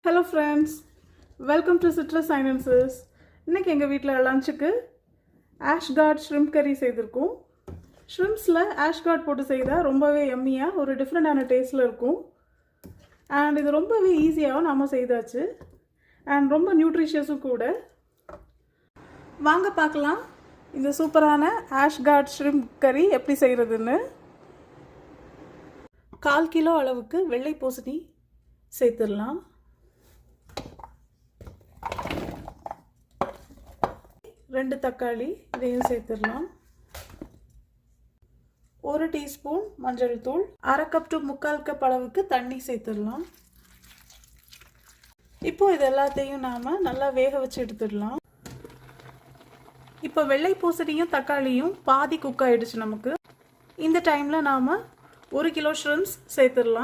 Hello friends, welcome to Citrus Sciences. இன்னைக்கு எங்க வீட்ல லஞ்சுக்கு ashgaard shrimp curry செய்திருக்கோம். Shrimpsல ashgaard போட்டு செய்தா ரொம்பவே yummy-ஆ ஒரு டிஃபரண்டான டேஸ்ட்ல இருக்கும். And இது ரொம்பவே ஈஸியாவா நாம செய்தாச்சு. And ரொம்ப நியூட்ரிஷியஸும் கூட. வாங்க பார்க்கலாம் இந்த சூப்பரான ashgaard shrimp curry எப்படி செய்யறதுன்னு. 1/4 கிலோ அளவுக்கு வெள்ளை பூசணி சேர்த்துடலாம். 2 தக்காளி இதையும் சேர்த்துடலாம். 1 டீஸ்பூன் மஞ்சள் தூள், 1/2 கப் டு 3/4 கப் அளவுக்கு தண்ணி சேர்த்துடலாம். இப்போ இது எல்லாத்தையும் நாம நல்லா வேக வச்சு எடுத்துடலாம். இப்போ வெள்ளை பூசணியும் தக்காளியும் பாதி குக் ஆயிடுச்சு நமக்கு. இந்த டைம்ல நாம 1 கிலோ ஷ்ரிம்ப்ஸ் சேர்த்துடலாம்.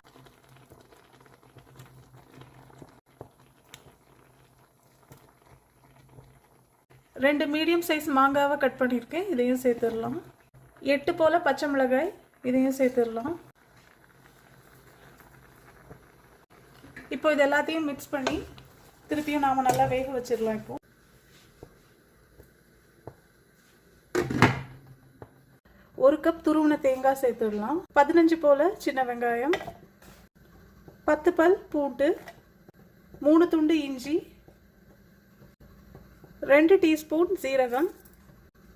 2 மீடியம் சைஸ் மாங்காவை கட் பண்ணியிருக்கேன், இதையும் சேர்த்துடலாம். 8 போல பச்சை மிளகாய், இதையும் சேர்த்துடலாம். இப்போ இது எல்லாத்தையும் மிக்ஸ் பண்ணி திருப்பியும் நாம நல்லா வேக வச்சிடலாம். இப்போ 1 கப் துருவின தேங்காய் சேர்த்துடலாம். 15 போல சின்ன வெங்காயம், 10 பல் பூண்டு, 3 துண்டு இஞ்சி, 2 டீஸ்பூன் சீரகம்,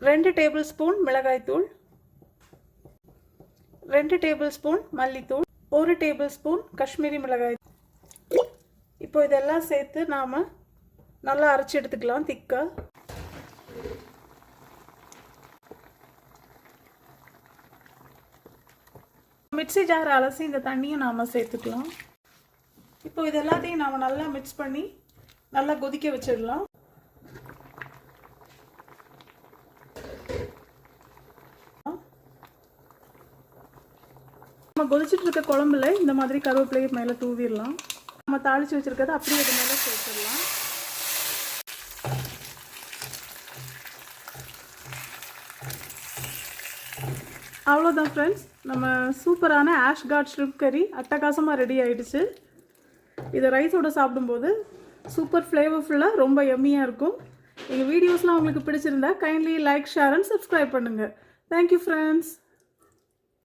2 டேபிள் ஸ்பூன் மிளகாய்த்தூள், 2 டேபிள் ஸ்பூன் மல்லித்தூள், 1 டேபிள் ஸ்பூன் காஷ்மீரி மிளகாய். இப்போ இதெல்லாம் சேர்த்து நாம நல்லா அரைச்சி எடுத்துக்கலாம் திக்கா. மிக்ஸி ஜார் அலசி இந்த தண்ணியும் நாம சேர்த்துக்கலாம். இப்போ இது எல்லாத்தையும் நாம நல்லா மிக்ஸ் பண்ணி நல்லா கொதிக்க வச்சிடலாம். நம்ம கொதிச்சிட்டு இருக்க குழம்புல இந்த மாதிரி கருவேப்பிலையை மேலே தூவிடலாம். நம்ம தாளிச்சு வச்சிருக்கிறத அப்படியே இது மேலே சேர்த்துடலாம். அவ்வளோதான் ஃப்ரெண்ட்ஸ், நம்ம சூப்பரான ashgaard shrimp curry அட்டகாசமாக ரெடி ஆயிடுச்சு. இதை ரைஸோட சாப்பிடும்போது சூப்பர் ஃப்ளேவர்ஃபுல்லாக ரொம்ப எம்மியாக இருக்கும். எங்கள் வீடியோஸ்லாம் உங்களுக்கு பிடிச்சிருந்தா kindly like, share and subscribe பண்ணுங்கள். Thank you friends.